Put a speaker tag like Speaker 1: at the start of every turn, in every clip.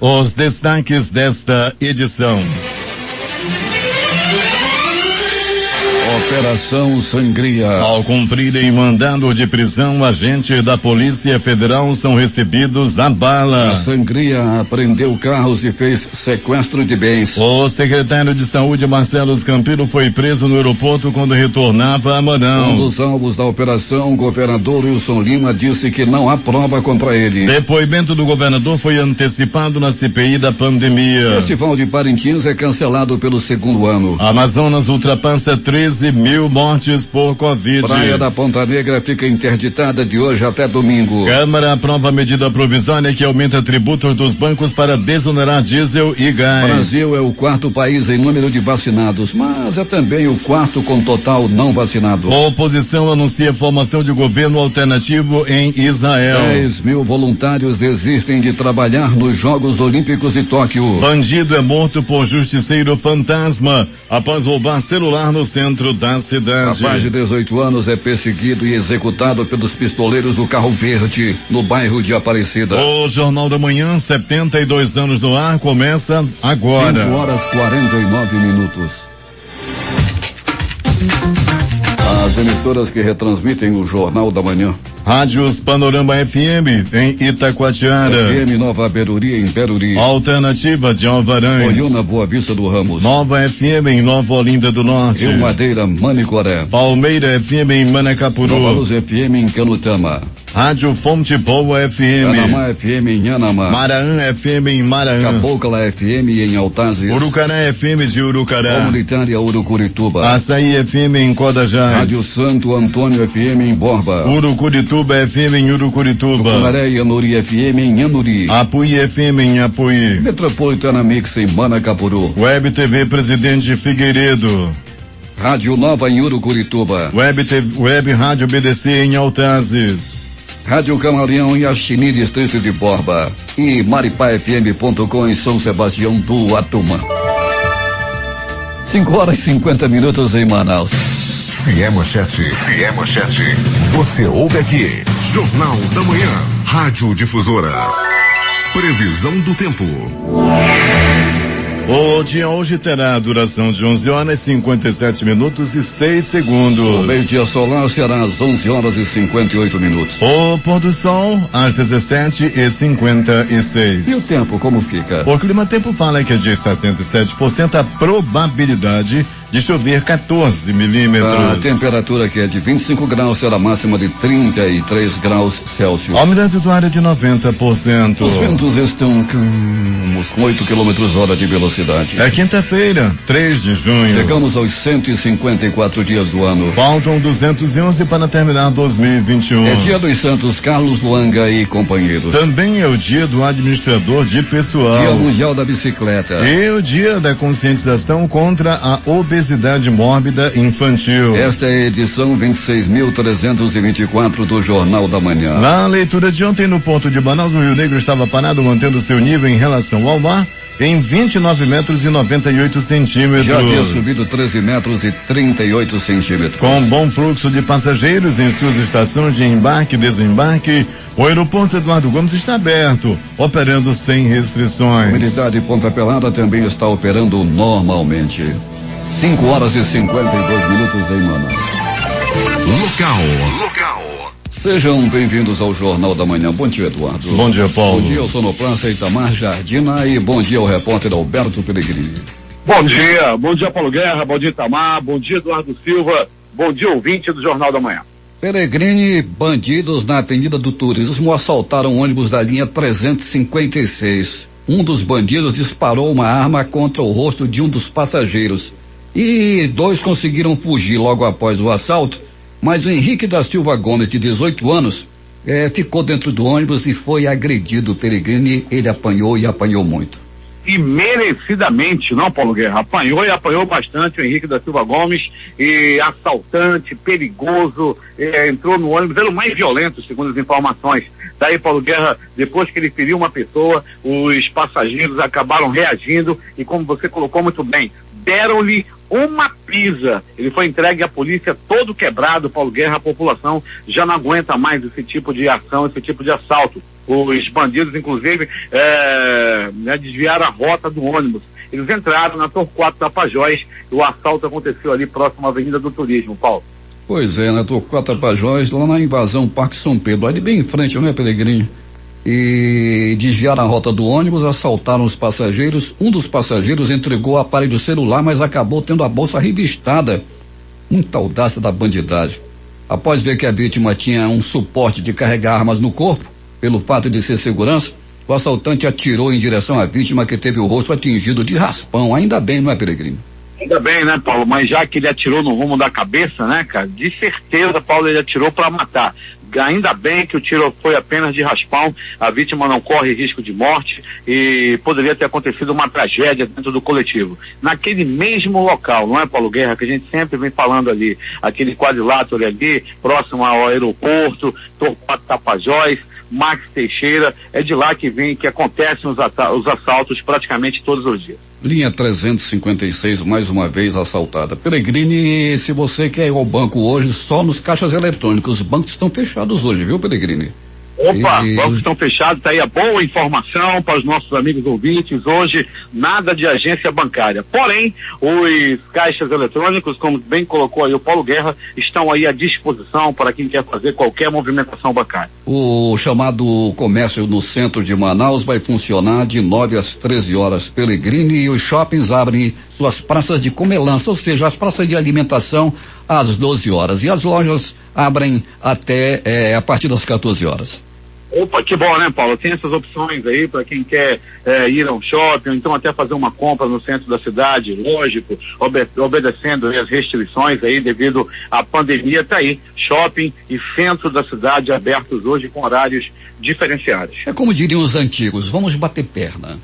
Speaker 1: Os destaques desta edição.
Speaker 2: Operação Sangria.
Speaker 1: Ao cumprirem mandado de prisão, agentes da Polícia Federal são recebidos a bala.
Speaker 2: A Sangria apreendeu carros e fez sequestro de bens.
Speaker 1: O secretário de Saúde, Marcelo Campino, foi preso no aeroporto quando retornava a Manaus.
Speaker 2: Um dos alvos da operação, o governador Wilson Lima disse que não há prova contra ele.
Speaker 1: Depoimento do governador foi antecipado na CPI da pandemia.
Speaker 2: O Festival de Parintins é cancelado pelo segundo ano.
Speaker 1: Amazonas ultrapassa 13.000 mortes por Covid.
Speaker 2: Praia da Ponta Negra fica interditada de hoje até domingo.
Speaker 1: Câmara aprova a medida provisória que aumenta tributos dos bancos para desonerar diesel e gás.
Speaker 2: Brasil é o quarto país em número de vacinados, mas é também o quarto com total não vacinado.
Speaker 1: A oposição anuncia formação de governo alternativo em Israel.
Speaker 2: 10.000 voluntários desistem de trabalhar nos Jogos Olímpicos de Tóquio.
Speaker 1: Bandido é morto por justiceiro fantasma após roubar celular no centro da cidade.
Speaker 2: Rapaz de 18 anos é perseguido e executado pelos pistoleiros do Carro Verde, no bairro de Aparecida.
Speaker 1: O Jornal da Manhã, 72 anos no ar, começa agora.
Speaker 2: 5:49. As emissoras que retransmitem o Jornal da Manhã.
Speaker 1: Rádios Panorama FM em Itacoatiara.
Speaker 2: FM Nova Beruri em Beruri.
Speaker 1: Alternativa de Alvarães.
Speaker 2: Olhona Boa Vista do Ramos.
Speaker 1: Nova FM em Nova Olinda do Norte.
Speaker 2: Rio Madeira, Manicoré.
Speaker 1: Palmeira FM em Manacapuru.
Speaker 2: Nova Luz FM em Canutama.
Speaker 1: Rádio Fonte Boa FM.
Speaker 2: Panamá FM em Yanamá.
Speaker 1: Maraã FM em Maraã.
Speaker 2: Cabocla FM em Altazes.
Speaker 1: Urucará FM de Urucará.
Speaker 2: Comunitária Urucurituba.
Speaker 1: Açaí FM em Codajás.
Speaker 2: Rádio Santo Antônio FM em Borba.
Speaker 1: Urucurituba FM em Urucurituba.
Speaker 2: Tucunaré e Anuri FM em Anuri.
Speaker 1: Apuí FM em Apuí.
Speaker 2: Metropolitana Mix em Manacapuru.
Speaker 1: Web TV Presidente Figueiredo.
Speaker 2: Rádio Nova em Urucurituba.
Speaker 1: Web Rádio BDC em Altazes.
Speaker 2: Rádio Camaleão em Axini, distrito de Borba. E maripafm.com em São Sebastião do Atuma. 5:50 em Manaus.
Speaker 3: Fiemachete. Você ouve aqui. Jornal da Manhã. Rádio Difusora. Previsão do tempo.
Speaker 1: O dia hoje terá a duração de 11h57 e 6 segundos.
Speaker 2: O meio-dia solar será às 11h58.
Speaker 1: O pôr do sol às 17h56.
Speaker 2: E o tempo, como fica?
Speaker 1: O Clima Tempo fala que é de 67% a probabilidade de chover 14 milímetros.
Speaker 2: A temperatura que é de 25 graus será máxima de 33 graus Celsius.
Speaker 1: A umidade do ar é de 90%.
Speaker 2: Os ventos estão calmos, com 8 km/h de velocidade.
Speaker 1: É quinta-feira, 3 de junho.
Speaker 2: Chegamos aos 154 dias do ano.
Speaker 1: Faltam 211 para terminar 2021.
Speaker 2: É dia dos Santos Carlos Luanga e companheiros.
Speaker 1: Também é o dia do administrador de pessoal.
Speaker 2: Dia Mundial da Bicicleta.
Speaker 1: E o dia da conscientização contra a obesidade mórbida infantil.
Speaker 2: Esta é a edição 26.324 do Jornal da Manhã.
Speaker 1: Na leitura de ontem no Porto de Manaus, o Rio Negro estava parado mantendo seu nível em relação ao mar em 29 metros e 98 centímetros.
Speaker 2: Já havia subido 13 metros e 38 centímetros.
Speaker 1: Com bom fluxo de passageiros em suas estações de embarque e desembarque, o aeroporto Eduardo Gomes está aberto, operando sem restrições.
Speaker 2: A Militar de Ponta Pelada também está operando normalmente. 5:52 em Manaus.
Speaker 3: Local.
Speaker 2: Sejam bem-vindos ao Jornal da Manhã. Bom dia, Eduardo.
Speaker 1: Bom dia, Paulo.
Speaker 2: Bom dia ao sonoplasta Itamar Jardina e bom dia ao repórter Alberto Pellegrini.
Speaker 4: Bom dia Paulo Guerra, bom dia Itamar, bom dia Eduardo Silva, bom dia ouvinte do Jornal da Manhã.
Speaker 2: Pellegrini, bandidos na Avenida do Turismo assaltaram ônibus da linha 356. Um dos bandidos disparou uma arma contra o rosto de um dos passageiros. E 2 conseguiram fugir logo após o assalto, mas o Henrique da Silva Gomes, de 18 anos, ficou dentro do ônibus e foi agredido. Pellegrini, ele apanhou e apanhou muito.
Speaker 4: E merecidamente, não, Paulo Guerra? Apanhou e apanhou bastante o Henrique da Silva Gomes, e assaltante, perigoso, entrou no ônibus, era o mais violento, segundo as informações. Daí, Paulo Guerra, depois que ele feriu uma pessoa, os passageiros acabaram reagindo e, como você colocou muito bem, deram-lhe uma pisa. Ele foi entregue à polícia todo quebrado, Paulo Guerra. A população já não aguenta mais esse tipo de ação, esse tipo de assalto. Os bandidos, inclusive, desviaram a rota do ônibus. Eles entraram na Torquato Tapajós e o assalto aconteceu ali próximo à Avenida do Turismo, Paulo.
Speaker 2: Pois é, na Torquato Tapajós, lá na invasão Parque São Pedro, ali bem em frente, não é, Peregrini? E desviaram a rota do ônibus, assaltaram os passageiros. Um dos passageiros entregou o aparelho celular, mas acabou tendo a bolsa revistada. Muita audácia da bandidagem. Após ver que a vítima tinha um suporte de carregar armas no corpo, pelo fato de ser segurança, o assaltante atirou em direção à vítima, que teve o rosto atingido de raspão. Ainda bem, não é, Peregrino?
Speaker 4: Ainda bem, né, Paulo? Mas já que ele atirou no rumo da cabeça, né, cara? De certeza, Paulo, ele atirou para matar. Ainda bem que o tiro foi apenas de raspão, a vítima não corre risco de morte e poderia ter acontecido uma tragédia dentro do coletivo. Naquele mesmo local, não é, Paulo Guerra, que a gente sempre vem falando ali, aquele quadrilátero ali, próximo ao aeroporto, Torquato Tapajós, Max Teixeira, é de lá que acontecem os assaltos praticamente todos os dias.
Speaker 2: Linha 356, mais uma vez assaltada. Peregrini, se você quer ir ao banco hoje, só nos caixas eletrônicos. Os bancos estão fechados hoje, viu, Peregrini?
Speaker 4: Opa, bancos estão fechados, tá aí a boa informação para os nossos amigos ouvintes. Hoje, nada de agência bancária. Porém, os caixas eletrônicos, como bem colocou aí o Paulo Guerra, estão aí à disposição para quem quer fazer qualquer movimentação bancária.
Speaker 2: O chamado comércio no centro de Manaus vai funcionar de 9 às 13 horas, Peregrini, e os shoppings abrem suas praças de comelância, ou seja, as praças de alimentação às 12 horas. E as lojas abrem até a partir das 14 horas.
Speaker 4: Opa, que bom, né, Paulo? Tem essas opções aí para quem quer ir a um shopping, ou então até fazer uma compra no centro da cidade, lógico, obedecendo as restrições aí devido à pandemia. Tá aí, shopping e centro da cidade abertos hoje com horários diferenciados.
Speaker 2: É como diriam os antigos, vamos bater perna.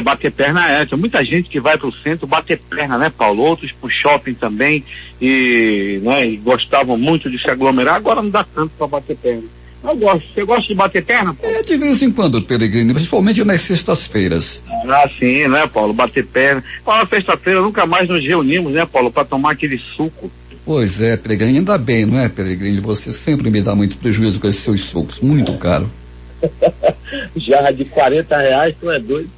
Speaker 4: Bater perna Tem muita gente que vai pro centro bater perna, né, Paulo? Outros pro shopping também e gostavam muito de se aglomerar, agora não dá tanto para bater perna. Eu gosto. Você gosta de bater perna, Paulo?
Speaker 2: De vez em quando, Peregrino, principalmente nas sextas-feiras.
Speaker 4: Sim, né, Paulo? Bater perna. Paulo, sexta-feira nunca mais nos reunimos, né, Paulo, para tomar aquele suco.
Speaker 2: Pois é, Peregrino, ainda bem, não é, Peregrino? Você sempre me dá muito prejuízo com esses seus sucos, muito caro.
Speaker 4: Jarra de R$40, tu é doido?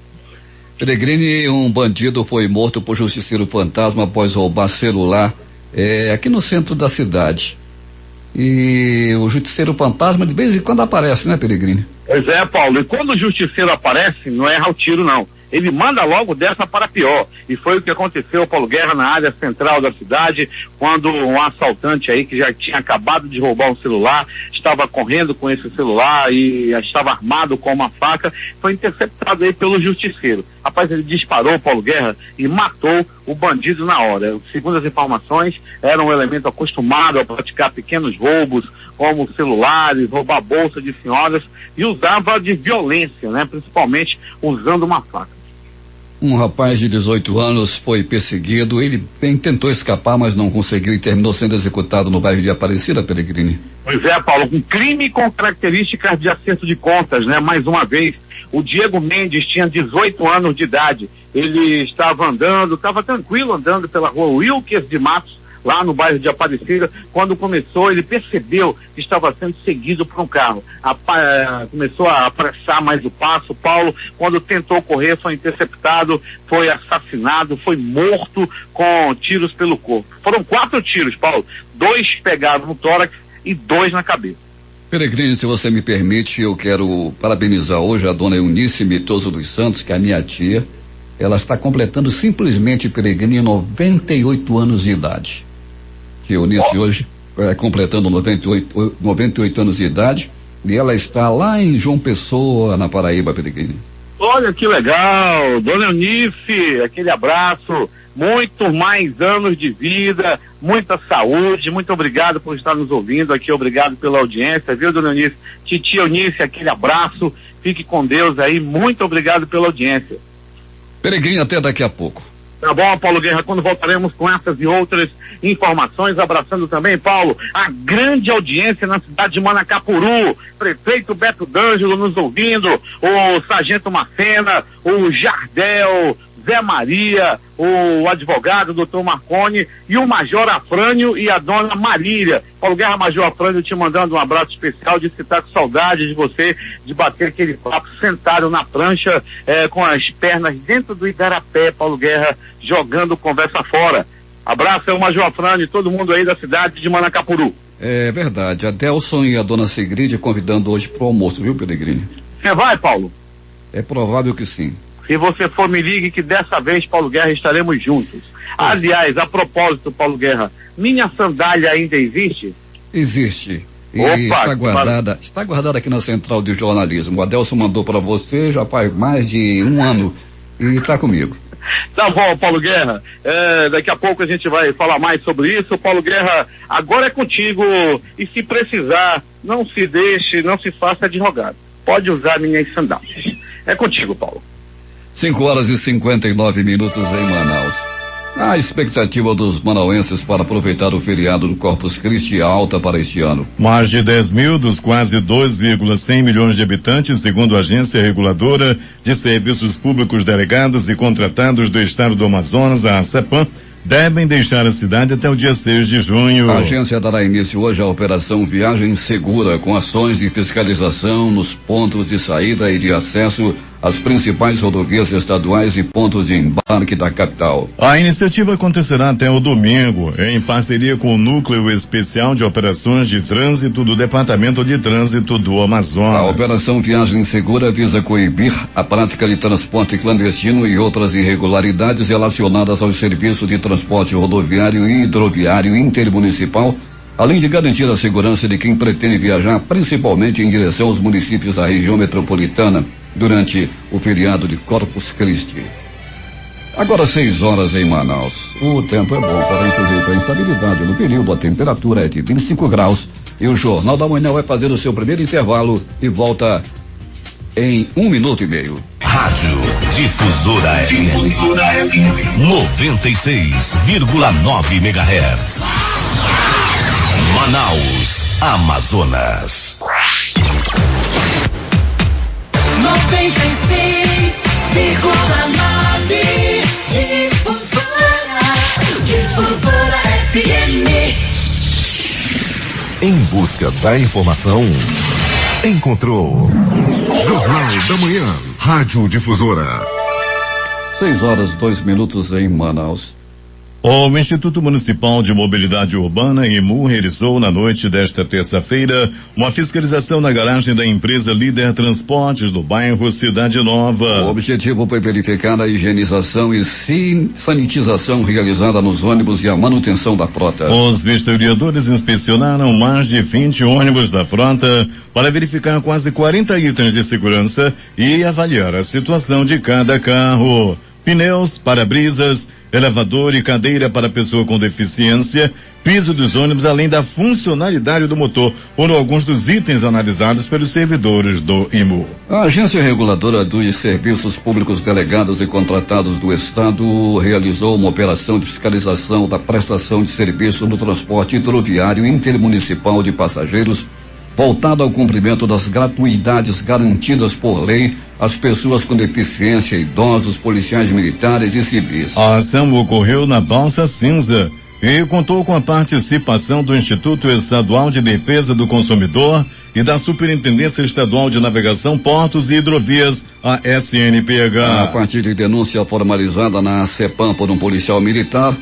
Speaker 2: Peregrino, um bandido foi morto por justiceiro fantasma após roubar celular aqui no centro da cidade. E o justiceiro fantasma de vez em quando aparece, né, Peregrino?
Speaker 4: Pois é, Paulo, e quando o justiceiro aparece, não erra o tiro, não. Ele manda logo dessa para pior. E foi o que aconteceu, Paulo Guerra, na área central da cidade, quando um assaltante aí que já tinha acabado de roubar um celular, estava correndo com esse celular e estava armado com uma faca, foi interceptado aí pelo justiceiro. Rapaz, ele disparou, Paulo Guerra, e matou o bandido na hora. Segundo as informações, era um elemento acostumado a praticar pequenos roubos, como celulares, roubar bolsa de senhoras, e usava de violência, né? Principalmente usando uma faca.
Speaker 2: Um rapaz de 18 anos foi perseguido, ele tentou escapar, mas não conseguiu e terminou sendo executado no bairro de Aparecida, Peregrini.
Speaker 4: Pois é, Paulo, um crime com características de acerto de contas, né? Mais uma vez, o Diego Mendes tinha 18 anos de idade, ele estava tranquilo andando pela rua Wilkes de Matos, lá no bairro de Aparecida. Quando começou, ele percebeu que estava sendo seguido por um carro. Começou a apressar mais o passo, Paulo. Quando tentou correr, foi interceptado, foi assassinado, foi morto com tiros pelo corpo. Foram 4 tiros, Paulo. 2 pegaram no tórax e 2 na cabeça.
Speaker 2: Peregrino, se você me permite, eu quero parabenizar hoje a dona Eunice Mitoso dos Santos, que é a minha tia. Ela está completando simplesmente, Peregrino, 98 anos de idade. Que Eunice hoje completando 98 anos de idade, e ela está lá em João Pessoa, na Paraíba, Peregrino.
Speaker 4: Olha que legal, dona Eunice, aquele abraço, muito mais anos de vida, muita saúde, muito obrigado por estar nos ouvindo aqui, obrigado pela audiência, viu, dona Eunice? Titia Eunice, aquele abraço, fique com Deus aí, muito obrigado pela audiência.
Speaker 2: Peregrino, até daqui a pouco.
Speaker 4: Tá bom, Paulo Guerra, quando voltaremos com essas e outras informações, abraçando também, Paulo, a grande audiência na cidade de Manacapuru, prefeito Beto D'Angelo nos ouvindo, o sargento Macena, o Jardel, Zé Maria, o advogado, doutor Marconi, e o Major Afrânio e a dona Marília. Paulo Guerra, Major Afrânio, te mandando um abraço especial, de estar com saudade de você, de bater aquele papo sentado na prancha, com as pernas dentro do igarapé, Paulo Guerra, jogando conversa fora. Abraço ao Major Afrânio e todo mundo aí da cidade de Manacapuru.
Speaker 2: É verdade, a Delson e a dona Sigrid convidando hoje pro almoço, viu, Peregrini?
Speaker 4: Você vai, Paulo?
Speaker 2: É provável que sim.
Speaker 4: Se você for, me ligue que dessa vez, Paulo Guerra, estaremos juntos. Aliás, a propósito, Paulo Guerra, minha sandália ainda existe?
Speaker 2: Existe. E
Speaker 4: Opa,
Speaker 2: está guardada aqui na Central de Jornalismo. O Adelson mandou para você já faz mais de 1 ano e está comigo.
Speaker 4: Tá bom, Paulo Guerra. Daqui a pouco a gente vai falar mais sobre isso. Paulo Guerra, agora é contigo. E se precisar, não se deixe, não se faça advogado. Pode usar minhas sandálias. É contigo, Paulo.
Speaker 2: 5h59 em Manaus. A expectativa dos manauenses para aproveitar o feriado do Corpus Christi é alta para este ano.
Speaker 1: Mais de 10 mil dos quase 2,100 milhões de habitantes, segundo a Agência Reguladora de Serviços Públicos Delegados e Contratados do Estado do Amazonas, a ACEPAM, devem deixar a cidade até o dia 6 de junho.
Speaker 2: A agência dará início hoje à operação Viagem Segura, com ações de fiscalização nos pontos de saída e de acesso às principais rodovias estaduais e pontos de embarque da capital.
Speaker 1: A iniciativa acontecerá até o domingo, em parceria com o Núcleo Especial de Operações de Trânsito do Departamento de Trânsito do Amazonas.
Speaker 2: A operação Viagem Segura visa coibir a prática de transporte clandestino e outras irregularidades relacionadas ao serviço de transporte rodoviário e hidroviário intermunicipal, além de garantir a segurança de quem pretende viajar, principalmente em direção aos municípios da região metropolitana, durante o feriado de Corpus Christi. Agora 6 horas em Manaus. O tempo é bom, porém sujeito à instabilidade no período. A temperatura é de 25 graus e o Jornal da Manhã vai fazer o seu primeiro intervalo e volta em 1 minuto e meio.
Speaker 3: Rádio Difusora FM 96,9 MHz. Manaus, Amazonas.
Speaker 5: 96,9 Difusora FM.
Speaker 3: Em busca da informação, encontrou Jornal da Manhã, Rádio Difusora.
Speaker 2: 6h02 em Manaus.
Speaker 1: O Instituto Municipal de Mobilidade Urbana, IMU, realizou na noite desta terça-feira uma fiscalização na garagem da empresa Líder Transportes do bairro Cidade Nova.
Speaker 2: O objetivo foi verificar a higienização e sanitização realizada nos ônibus e a manutenção da frota.
Speaker 1: Os vistoriadores inspecionaram mais de 20 ônibus da frota para verificar quase 40 itens de segurança e avaliar a situação de cada carro. Pneus, para-brisas, elevador e cadeira para pessoa com deficiência, piso dos ônibus, além da funcionalidade do motor, foram alguns dos itens analisados pelos servidores do IMU.
Speaker 2: A Agência Reguladora dos Serviços Públicos Delegados e Contratados do Estado realizou uma operação de fiscalização da prestação de serviço no transporte hidroviário intermunicipal de passageiros, voltado ao cumprimento das gratuidades garantidas por lei às pessoas com deficiência, idosos, policiais militares e civis.
Speaker 1: A ação ocorreu na Balsa Cinza e contou com a participação do Instituto Estadual de Defesa do Consumidor e da Superintendência Estadual de Navegação, Portos e Hidrovias, a SNPH.
Speaker 2: A partir de denúncia formalizada na CEPAM por um policial militar,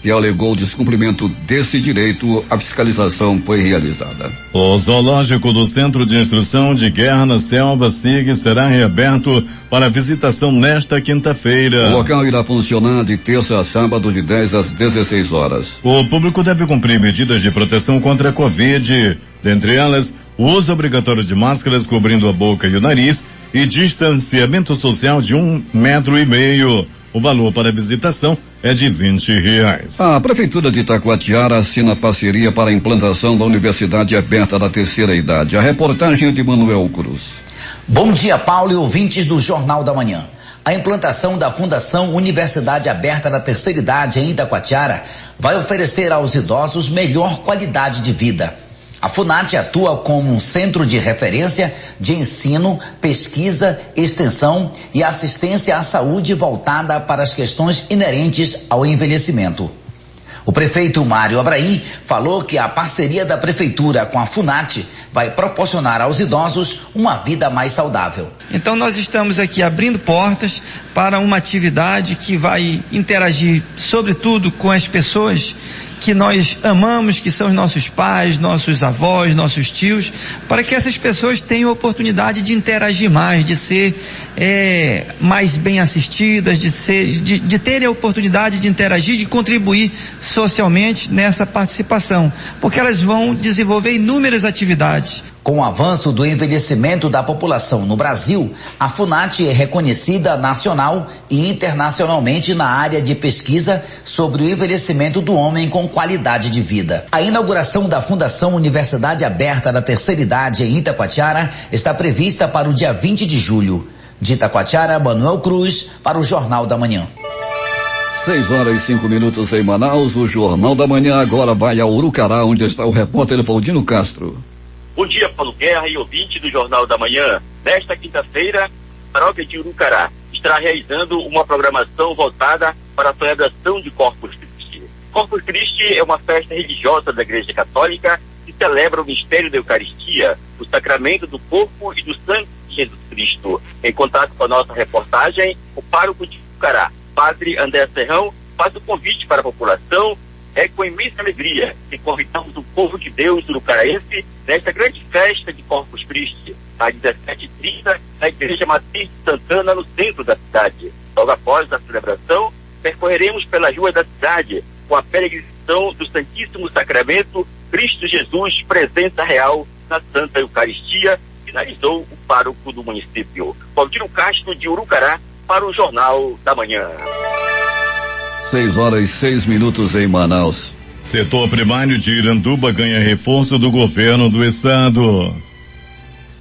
Speaker 2: que alegou o descumprimento desse direito, a fiscalização foi realizada.
Speaker 1: O zoológico do Centro de Instrução de Guerra na Selva, SIG, será reaberto para visitação nesta quinta-feira.
Speaker 2: O local irá funcionar de terça a sábado de 10 às 16 horas.
Speaker 1: O público deve cumprir medidas de proteção contra a Covid, dentre elas o uso obrigatório de máscaras cobrindo a boca e o nariz e distanciamento social de 1,5 metro. O valor para a visitação é de R$20.
Speaker 2: A Prefeitura de Itacoatiara assina parceria para a implantação da Universidade Aberta da Terceira Idade. A reportagem é de Manuel Cruz.
Speaker 6: Bom dia, Paulo e ouvintes do Jornal da Manhã. A implantação da Fundação Universidade Aberta da Terceira Idade em Itacoatiara vai oferecer aos idosos melhor qualidade de vida. A FUNAT atua como um centro de referência de ensino, pesquisa, extensão e assistência à saúde voltada para as questões inerentes ao envelhecimento. O prefeito Mário Abraim falou que a parceria da prefeitura com a FUNAT vai proporcionar aos idosos uma vida mais saudável.
Speaker 7: Então nós estamos aqui abrindo portas para uma atividade que vai interagir sobretudo com as pessoas que nós amamos, que são os nossos pais, nossos avós, nossos tios, para que essas pessoas tenham a oportunidade de interagir mais, de ser mais bem assistidas, de terem a oportunidade de interagir, de contribuir socialmente nessa participação, porque elas vão desenvolver inúmeras atividades.
Speaker 6: Com o avanço do envelhecimento da população no Brasil, a FUNAT é reconhecida nacional e internacionalmente na área de pesquisa sobre o envelhecimento do homem com qualidade de vida. A inauguração da Fundação Universidade Aberta da Terceira Idade em Itacoatiara está prevista para o dia 20 de julho. De Itacoatiara, Manuel Cruz, para o Jornal da Manhã.
Speaker 2: 6h05 em Manaus. O Jornal da Manhã agora vai a Urucará, onde está o repórter Valdino Castro.
Speaker 8: Bom dia, Paulo Guerra e ouvinte do Jornal da Manhã. Nesta quinta-feira, a paróquia de Urucará estará realizando uma programação voltada para a celebração de Corpus Christi. Corpus Christi é uma festa religiosa da Igreja Católica que celebra o mistério da Eucaristia, o sacramento do corpo e do sangue de Jesus Cristo. Em contato com a nossa reportagem, o pároco de Urucará, Padre André Serrão, faz o convite para a população. É com imensa alegria que convidamos o povo de Deus urucaraense nesta grande festa de Corpus Christi, às 17h30, na Igreja Matriz de Santana, no centro da cidade. Logo após a celebração, percorreremos pelas ruas da cidade com a peregrinação do Santíssimo Sacramento, Cristo Jesus, presença real na Santa Eucaristia, finalizou o pároco do município. Valdino Castro, de Urucará, para o Jornal da Manhã.
Speaker 2: 6h06 em Manaus.
Speaker 1: Setor primário de Iranduba ganha reforço do governo do estado.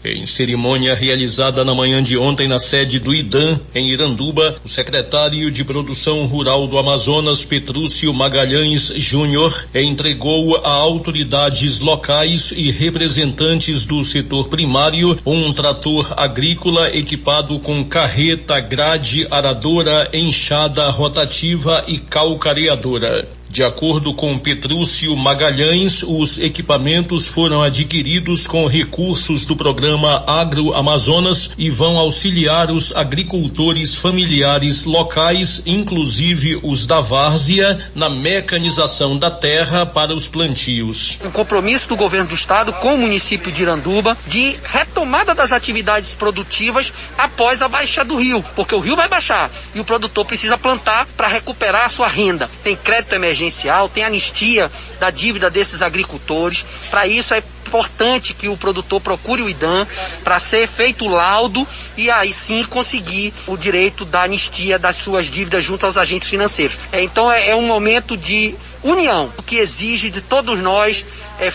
Speaker 9: Em cerimônia realizada na manhã de ontem na sede do IDAM, em Iranduba, o secretário de Produção Rural do Amazonas, Petrúcio Magalhães Júnior, entregou a autoridades locais e representantes do setor primário um trator agrícola equipado com carreta, grade, aradora, enxada rotativa e calcareadora. De acordo com Petrúcio Magalhães, os equipamentos foram adquiridos com recursos do programa Agro Amazonas e vão auxiliar os agricultores familiares locais, inclusive os da várzea, na mecanização da terra para os plantios.
Speaker 10: Um compromisso do governo do estado com o município de Iranduba de retomada das atividades produtivas após a baixa do rio, porque o rio vai baixar e o produtor precisa plantar para recuperar a sua renda. Tem crédito emergencial, tem anistia da dívida desses agricultores. Para isso é importante que o produtor procure o IDAM para ser feito o laudo e aí sim conseguir o direito da anistia das suas dívidas junto aos agentes financeiros. Então é um momento de união, que exige de todos nós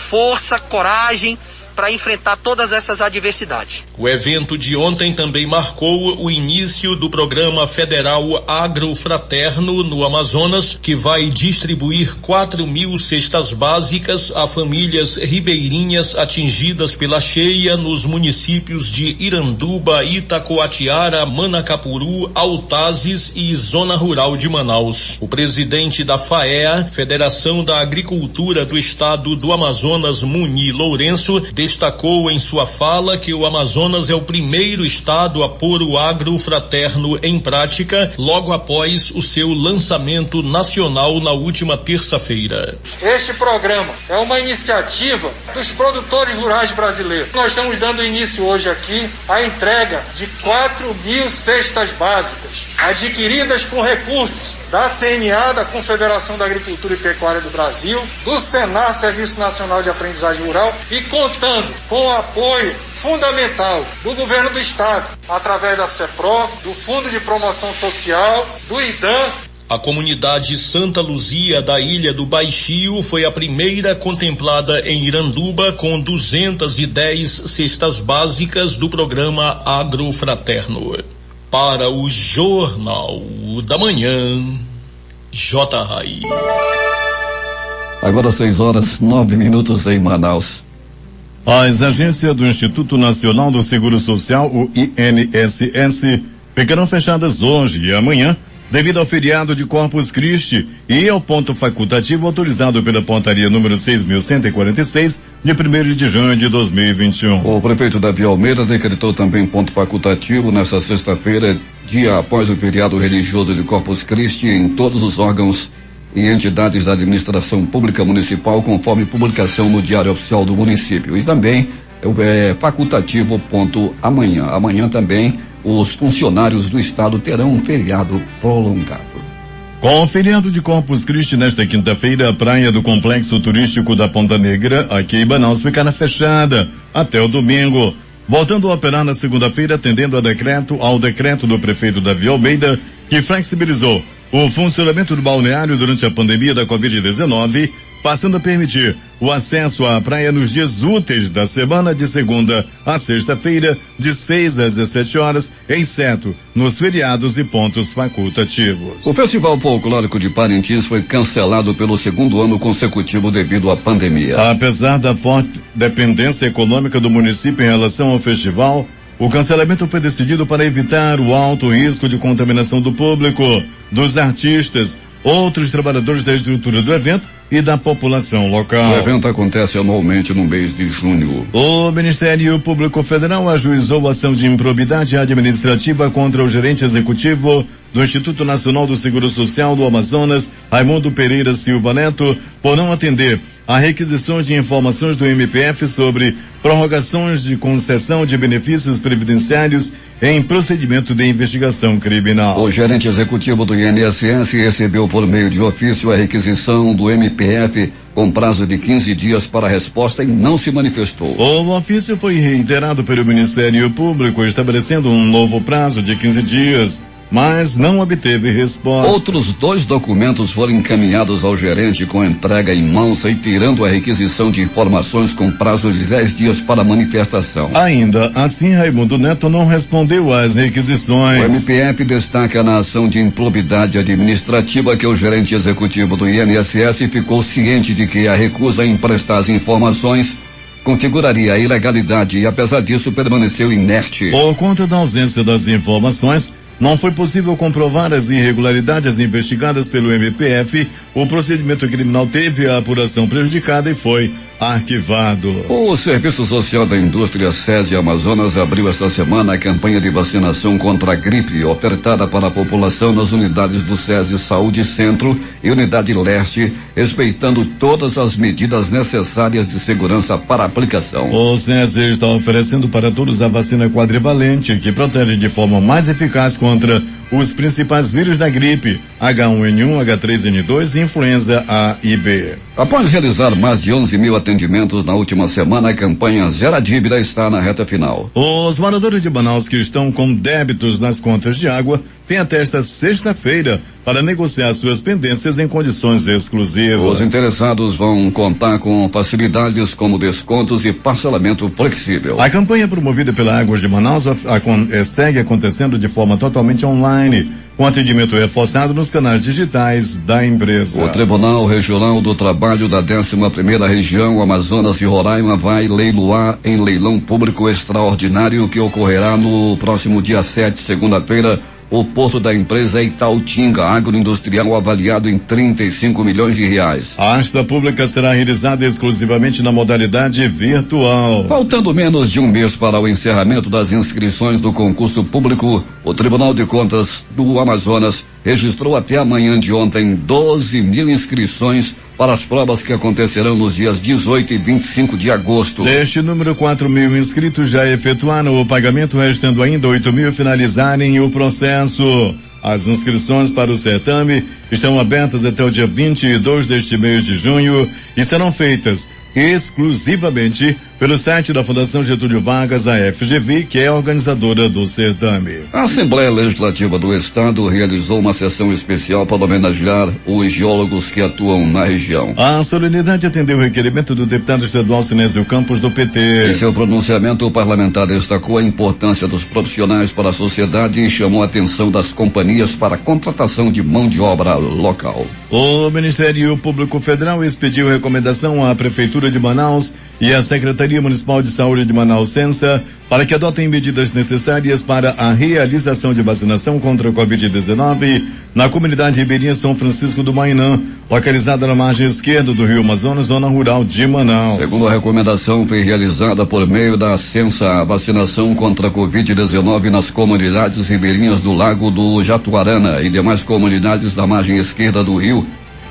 Speaker 10: força, coragem, para enfrentar todas essas adversidades.
Speaker 9: O evento de ontem também marcou o início do programa federal Agrofraterno no Amazonas, que vai distribuir 4.000 cestas básicas a famílias ribeirinhas atingidas pela cheia nos municípios de Iranduba, Itacoatiara, Manacapuru, Altazes e Zona Rural de Manaus. O presidente da FAEA, Federação da Agricultura do Estado do Amazonas, Muni Lourenço, destacou em sua fala que o Amazonas é o primeiro estado a pôr o agrofraterno em prática logo após o seu lançamento nacional na última terça-feira.
Speaker 11: Este programa é uma iniciativa dos produtores rurais brasileiros. Nós estamos dando início hoje aqui à entrega de 4.000 cestas básicas adquiridas com recursos da CNA, da Confederação da Agricultura e Pecuária do Brasil, do Senar, Serviço Nacional de Aprendizagem Rural, e contando com o apoio fundamental do governo do estado, através da CEPRO, do Fundo de Promoção Social, do IDAM.
Speaker 9: A comunidade Santa Luzia da Ilha do Baixio foi a primeira contemplada em Iranduba com 210 cestas básicas do programa Agrofraterno. Para o Jornal da Manhã, J. Rai.
Speaker 2: Agora 6h09 em Manaus.
Speaker 1: As agências do Instituto Nacional do Seguro Social, o INSS, ficarão fechadas hoje e amanhã, devido ao feriado de Corpus Christi e ao ponto facultativo autorizado pela portaria número 6.146, de 1º de junho de 2021.
Speaker 2: O prefeito Davi Almeida decretou também ponto facultativo nesta sexta-feira, dia após o feriado religioso de Corpus Christi, em todos os órgãos e entidades da administração pública municipal, conforme publicação no Diário Oficial do município. E também facultativo ponto amanhã. Amanhã também os funcionários do estado terão um feriado prolongado.
Speaker 1: Com o feriado de Corpus Christi nesta quinta-feira, a praia do Complexo Turístico da Ponta Negra, aqui em Manaus, ficará fechada até o domingo, voltando a operar na segunda-feira, atendendo ao decreto do prefeito Davi Almeida, que flexibilizou o funcionamento do balneário durante a pandemia da Covid-19, passando a permitir o acesso à praia nos dias úteis da semana, de segunda a sexta-feira, de 6 às 17 horas, exceto nos feriados e pontos facultativos.
Speaker 2: O Festival Folclórico de Parintins foi cancelado pelo segundo ano consecutivo devido à pandemia.
Speaker 1: Apesar da forte dependência econômica do município em relação ao festival, o cancelamento foi decidido para evitar o alto risco de contaminação do público, dos artistas, outros trabalhadores da estrutura do evento e da população local.
Speaker 2: O evento acontece anualmente no mês de junho.
Speaker 1: O Ministério Público Federal ajuizou ação de improbidade administrativa contra o gerente executivo do Instituto Nacional do Seguro Social do Amazonas, Raimundo Pereira Silva Neto, por não atender a requisições de informações do MPF sobre prorrogações de concessão de benefícios previdenciários em procedimento de investigação criminal.
Speaker 2: O gerente executivo do INSS recebeu por meio de ofício a requisição do MPF com prazo de 15 dias para a resposta e não se manifestou.
Speaker 1: O ofício foi reiterado pelo Ministério Público, estabelecendo um novo prazo de 15 dias. Mas não obteve resposta.
Speaker 2: Outros 2 documentos foram encaminhados ao gerente com entrega em mãos, reiterando a requisição de informações com prazo de 10 dias para manifestação.
Speaker 1: Ainda assim, Raimundo Neto não respondeu às requisições.
Speaker 2: O MPF destaca na ação de improbidade administrativa que o gerente executivo do INSS ficou ciente de que a recusa em prestar as informações configuraria a ilegalidade e, apesar disso, permaneceu inerte.
Speaker 1: Por conta da ausência das informações, não foi possível comprovar as irregularidades investigadas pelo MPF. O procedimento criminal teve a apuração prejudicada e foi arquivado.
Speaker 2: O Serviço Social da Indústria SESI Amazonas abriu esta semana a campanha de vacinação contra a gripe ofertada para a população nas unidades do SESI Saúde Centro e Unidade Leste, respeitando todas as medidas necessárias de segurança para a aplicação.
Speaker 1: O SESI está oferecendo para todos a vacina quadrivalente, que protege de forma mais eficaz contra os principais vírus da gripe, H1N1, H3N2 e influenza A e B.
Speaker 2: Após realizar mais de 11 mil atendimentos na última semana, a campanha Zero Dívida está na reta final.
Speaker 1: Os moradores de Manaus que estão com débitos nas contas de água têm até esta sexta-feira para negociar suas pendências em condições exclusivas.
Speaker 2: Os interessados vão contar com facilidades como descontos e parcelamento flexível.
Speaker 1: A campanha promovida pela Águas de Manaus segue acontecendo de forma totalmente online, com atendimento reforçado nos canais digitais da empresa.
Speaker 2: O Tribunal Regional do Trabalho da 11ª Região, Amazonas e Roraima vai leiloar em leilão público extraordinário que ocorrerá no próximo dia 7, segunda-feira, o porto da empresa Itautinga Agroindustrial, avaliado em 35 milhões de reais.
Speaker 1: A asta pública será realizada exclusivamente na modalidade virtual.
Speaker 2: Faltando menos de um mês para o encerramento das inscrições do concurso público, o Tribunal de Contas do Amazonas registrou até a manhã de ontem 12 mil inscrições para as provas que acontecerão nos dias 18 e 25 de agosto.
Speaker 1: Deste número, 4 mil inscritos já efetuaram o pagamento, restando ainda 8 mil finalizarem o processo. As inscrições para o certame estão abertas até o dia 22 deste mês de junho e serão feitas exclusivamente pelo site da Fundação Getúlio Vargas, a FGV, que é a organizadora do certame.
Speaker 2: A Assembleia Legislativa do Estado realizou uma sessão especial para homenagear os geólogos que atuam na região.
Speaker 1: A solenidade atendeu o requerimento do deputado estadual Sinésio Campos, do PT.
Speaker 2: Em seu pronunciamento, o parlamentar destacou a importância dos profissionais para a sociedade e chamou a atenção das companhias para a contratação de mão de obra local.
Speaker 1: O Ministério Público Federal expediu recomendação à Prefeitura de Manaus e à Secretaria Secretaria Municipal de Saúde de Manaus, Sensa, para que adotem medidas necessárias para a realização de vacinação contra a Covid-19 na comunidade ribeirinha São Francisco do Mainã, localizada na margem esquerda do Rio Amazonas, zona rural de Manaus.
Speaker 2: Segundo a recomendação, foi realizada por meio da Sensa a vacinação contra a Covid-19 nas comunidades ribeirinhas do Lago do Jatuarana e demais comunidades da margem esquerda do rio.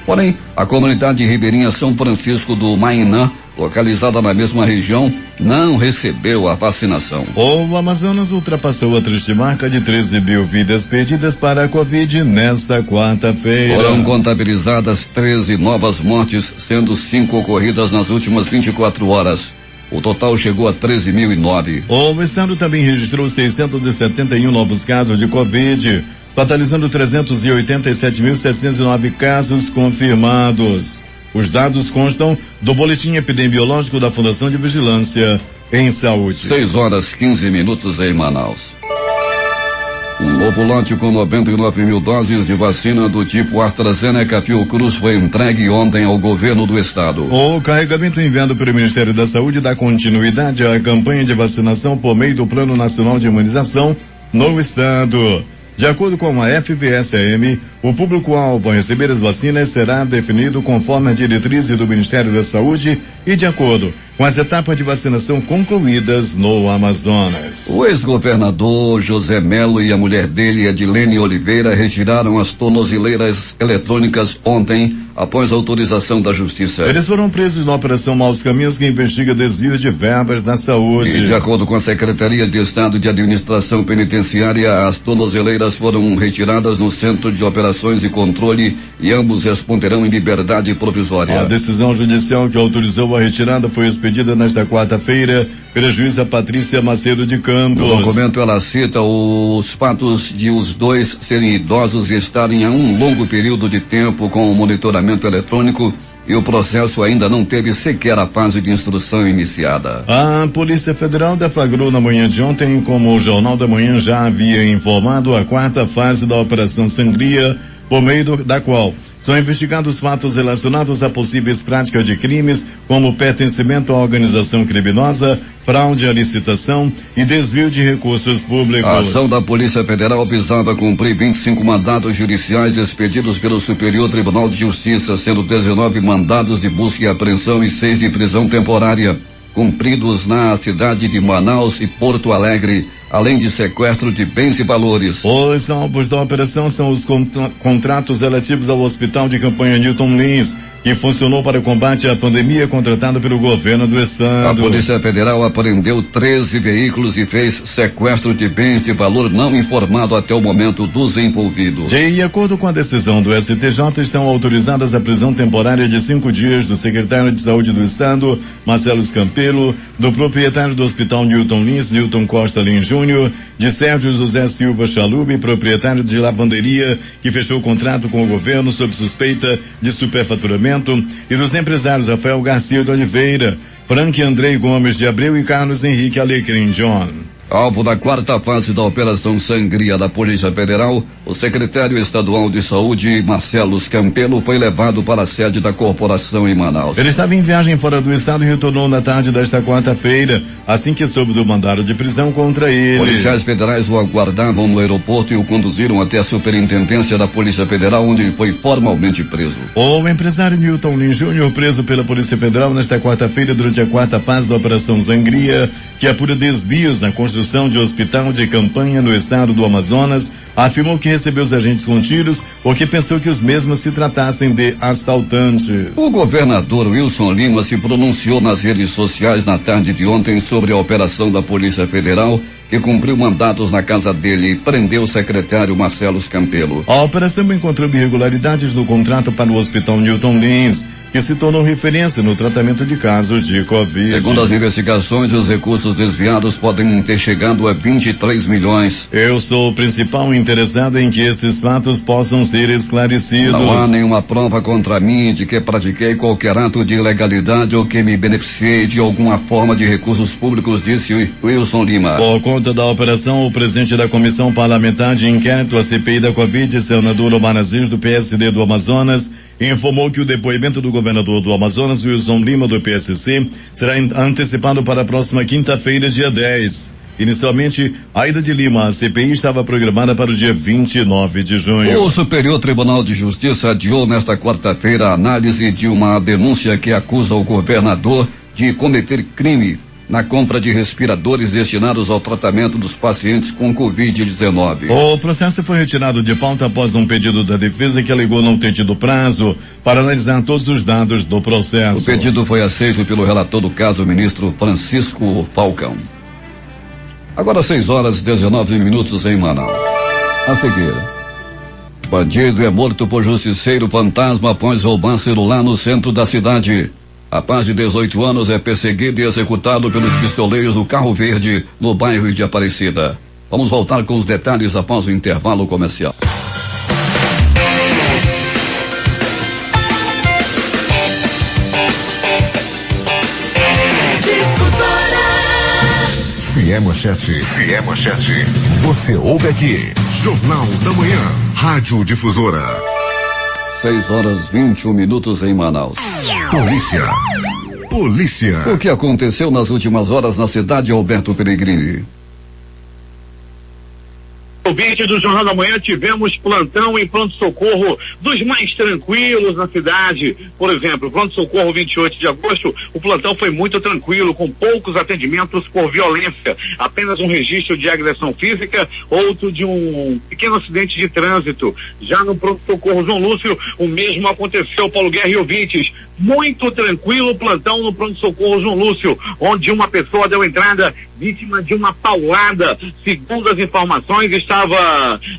Speaker 2: Porém, a comunidade ribeirinha São Francisco do Mainã, localizada na mesma região, não recebeu a vacinação.
Speaker 1: O Amazonas ultrapassou a triste marca de 13 mil vidas perdidas para a Covid nesta quarta-feira.
Speaker 2: Foram contabilizadas 13 novas mortes, sendo 5 ocorridas nas últimas 24 horas. O total chegou a 13.009.
Speaker 1: O estado também registrou 671 novos casos de Covid, totalizando 387.709 casos confirmados. Os dados constam do boletim epidemiológico da Fundação de Vigilância em Saúde.
Speaker 2: 6h15 em Manaus. Um novo lote com 99 mil doses de vacina do tipo AstraZeneca Fiocruz foi entregue ontem ao governo do estado.
Speaker 1: O carregamento enviado pelo Ministério da Saúde dá continuidade à campanha de vacinação por meio do Plano Nacional de Imunização no estado. De acordo com a FVSM, o público-alvo a receber as vacinas será definido conforme a diretriz do Ministério da Saúde e de acordo com as etapas de vacinação concluídas no Amazonas.
Speaker 2: O ex-governador José Melo e a mulher dele, Edilene Oliveira, retiraram as tornozeleiras eletrônicas ontem, após a autorização da Justiça.
Speaker 1: Eles foram presos na Operação Maus Caminhos, que investiga desvios de verbas da saúde.
Speaker 2: E de acordo com a Secretaria de Estado de Administração Penitenciária, as tornozeleiras foram retiradas no Centro de Operações e Controle e ambos responderão em liberdade provisória.
Speaker 1: A decisão judicial que autorizou a retirada foi expedida nesta quarta-feira pela juíza Patrícia Macedo de Campos.
Speaker 2: No documento ela cita os fatos de os dois serem idosos e estarem há um longo período de tempo com o monitoramento eletrônico e o processo ainda não teve sequer a fase de instrução iniciada.
Speaker 1: A Polícia Federal deflagrou na manhã de ontem, como o Jornal da Manhã já havia informado, a quarta fase da Operação Sangria, por meio da qual são investigados fatos relacionados a possíveis práticas de crimes, como pertencimento à organização criminosa, fraude à licitação e desvio de recursos públicos.
Speaker 2: A ação da Polícia Federal visava cumprir 25 mandados judiciais expedidos pelo Superior Tribunal de Justiça, sendo 19 mandados de busca e apreensão e 6 de prisão temporária, cumpridos na cidade de Manaus e Porto Alegre, além de sequestro de bens e valores.
Speaker 1: Os alvos da operação são os contratos relativos ao Hospital de Campanha Newton Lins, que funcionou para o combate à pandemia, contratado pelo governo do estado.
Speaker 2: A Polícia Federal apreendeu 13 veículos e fez sequestro de bens de valor não informado até o momento dos envolvidos.
Speaker 1: De acordo com a decisão do STJ, estão autorizadas a prisão temporária de 5 dias do secretário de Saúde do estado, Marcelo Campelo, do proprietário do Hospital Newton Lins, Newton Costa Lins Júnior, de Sérgio José Silva Chalube, proprietário de lavanderia, que fechou o contrato com o governo sob suspeita de superfaturamento, e dos empresários Rafael Garcia de Oliveira, Frank Andrei Gomes de Abreu e Carlos Henrique Alecrim John.
Speaker 2: Alvo da quarta fase da Operação Sangria da Polícia Federal, o secretário estadual de Saúde, Marcelo Campelo, foi levado para a sede da corporação em Manaus.
Speaker 1: Ele estava em viagem fora do estado e retornou na tarde desta quarta-feira, assim que soube do mandado de prisão contra ele.
Speaker 2: Policiais federais o aguardavam no aeroporto e o conduziram até a Superintendência da Polícia Federal, onde foi formalmente preso.
Speaker 1: O empresário Newton Lins Júnior, preso pela Polícia Federal nesta quarta-feira durante a quarta fase da Operação Sangria, que apura desvios na construção de hospital de campanha no estado do Amazonas, afirmou que recebeu os agentes com tiros porque pensou que os mesmos se tratassem de assaltantes.
Speaker 2: O governador Wilson Lima se pronunciou nas redes sociais na tarde de ontem sobre a operação da Polícia Federal, que cumpriu mandatos na casa dele e prendeu o secretário Marcelo Campelo.
Speaker 1: A operação encontrou irregularidades no contrato para o Hospital Newton Lins, que se tornou referência no tratamento de casos de Covid.
Speaker 2: Segundo as investigações, os recursos desviados podem ter chegado a 23 milhões.
Speaker 1: Eu sou o principal interessado em que esses fatos possam ser esclarecidos.
Speaker 2: Não há nenhuma prova contra mim de que pratiquei qualquer ato de ilegalidade ou que me beneficiei de alguma forma de recursos públicos, disse Wilson Lima.
Speaker 1: Por conta da operação, o presidente da Comissão Parlamentar de Inquérito, a CPI da Covid, senador Omar Aziz, do PSD do Amazonas, informou que o depoimento do governador do Amazonas, Wilson Lima, do PSC, será antecipado para a próxima quinta-feira, dia 10. Inicialmente, a ida de Lima à CPI estava programada para o dia 29 de junho.
Speaker 2: O Superior Tribunal de Justiça adiou nesta quarta-feira a análise de uma denúncia que acusa o governador de cometer crime na compra de respiradores destinados ao tratamento dos pacientes com Covid-19.
Speaker 1: O processo foi retirado de pauta após um pedido da defesa que alegou não ter tido prazo para analisar todos os dados do processo.
Speaker 2: O pedido foi aceito pelo relator do caso, o ministro Francisco Falcão. Agora 6h19 em Manaus. A seguir, bandido é morto por justiceiro fantasma após roubar celular no centro da cidade. Rapaz de 18 anos é perseguido e executado pelos pistoleiros do Carro Verde, no bairro de Aparecida. Vamos voltar com os detalhes após o intervalo comercial.
Speaker 3: Manchete. Você ouve aqui. Jornal da Manhã. Rádio Difusora.
Speaker 2: 6h21 em Manaus.
Speaker 3: Polícia.
Speaker 2: O que aconteceu nas últimas horas na cidade, Roberto Peregrini?
Speaker 4: Ouvinte do Jornal da Manhã, tivemos plantão em pronto-socorro dos mais tranquilos na cidade. Por exemplo, pronto-socorro 28 de agosto, o plantão foi muito tranquilo, com poucos atendimentos por violência. Apenas um registro de agressão física, outro de um pequeno acidente de trânsito. Já no pronto-socorro João Lúcio, o mesmo aconteceu, Paulo Guerra e ouvintes. Muito tranquilo o plantão no pronto-socorro João Lúcio, onde uma pessoa deu entrada vítima de uma paulada. Segundo as informações,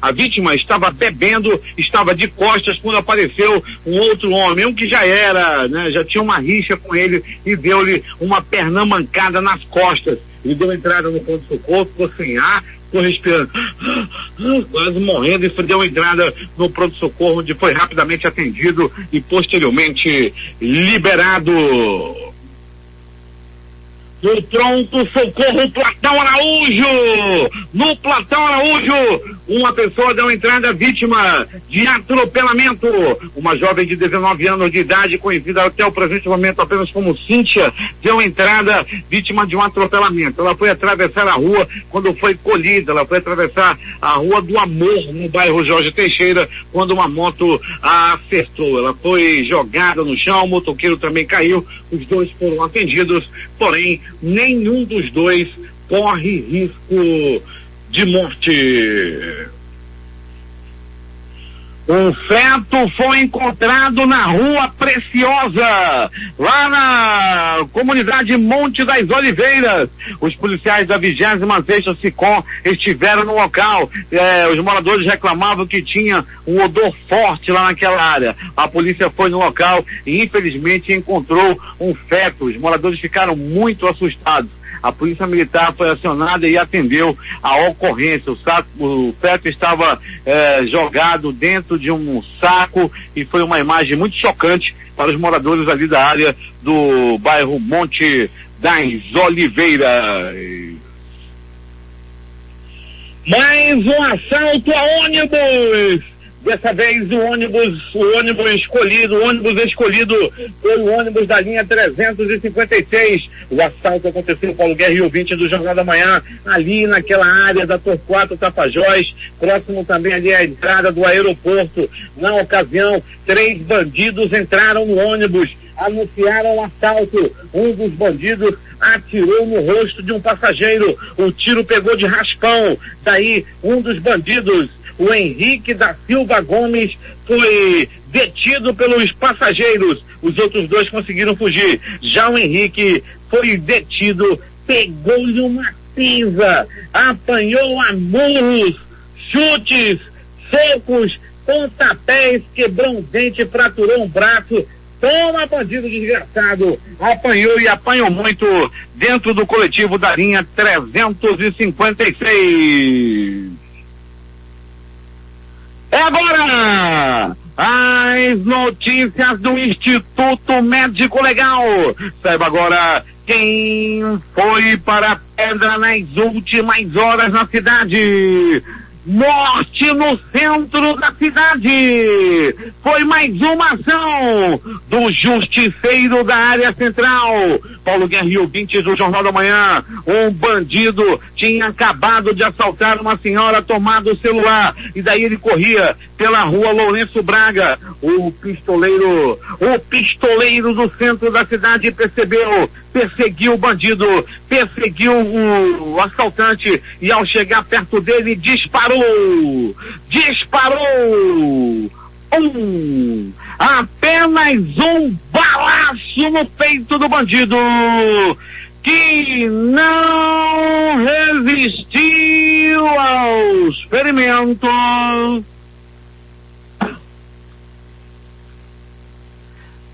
Speaker 4: a vítima estava bebendo, estava de costas quando apareceu um outro homem, um que já era, né, já tinha uma rixa com ele e deu-lhe uma perna mancada nas costas. Ele deu entrada no pronto-socorro, ficou sem ar, ficou respirando, quase morrendo, e deu entrada no pronto-socorro, onde foi rapidamente atendido e posteriormente liberado. No pronto-socorro Platão Araújo! No Platão Araújo, uma pessoa deu entrada vítima de atropelamento. Uma jovem de 19 anos de idade, conhecida até o presente momento apenas como Cíntia, deu entrada vítima de um atropelamento. Ela foi atravessar a rua quando foi colhida. Ela foi atravessar a Rua do Amor, no bairro Jorge Teixeira, quando uma moto a acertou. Ela foi jogada no chão, o motoqueiro também caiu. Os dois foram atendidos, porém nenhum dos dois corre risco de morte. Um feto foi encontrado na Rua Preciosa, lá na comunidade Monte das Oliveiras. Os policiais da 26ª SICOM estiveram no local. Os moradores reclamavam que tinha um odor forte lá naquela área. A polícia foi no local e infelizmente encontrou um feto. Os moradores ficaram muito assustados. A polícia militar foi acionada e atendeu a ocorrência. O feto estava jogado dentro de um saco e foi uma imagem muito chocante para os moradores ali da área do bairro Monte das Oliveiras. Mais um assalto a ônibus! Dessa vez o ônibus escolhido foi o ônibus da linha 356. O assalto aconteceu, Paulo Guerra e ouvinte do Jornal da Manhã, ali naquela área da Torquato Tapajós, próximo também ali à entrada do aeroporto. Na ocasião, 3 bandidos entraram no ônibus, anunciaram o assalto. Um dos bandidos atirou no rosto de um passageiro. O tiro pegou de raspão. Daí, um dos bandidos, o Henrique da Silva Gomes, foi detido pelos passageiros. Os outros 2 conseguiram fugir. Já o Henrique foi detido, pegou-lhe uma pisa, apanhou a murros, chutes, socos, pontapés, quebrou um dente, fraturou um braço. Toma, bandido desgraçado! Apanhou e apanhou muito dentro do coletivo da linha 356. É agora as notícias do Instituto Médico Legal. Saiba agora quem foi para a pedra nas últimas horas na cidade. Morte no centro da cidade. Foi mais uma ação do justiceiro da área central. Paulo Guerra, ouvintes do Jornal da Manhã. Um bandido tinha acabado de assaltar uma senhora, tomado o celular. E daí ele corria pela rua Lourenço Braga. O pistoleiro do centro da cidade perseguiu o bandido, perseguiu o assaltante e ao chegar perto dele disparou. Apenas um balaço no peito do bandido, que não resistiu aos ferimentos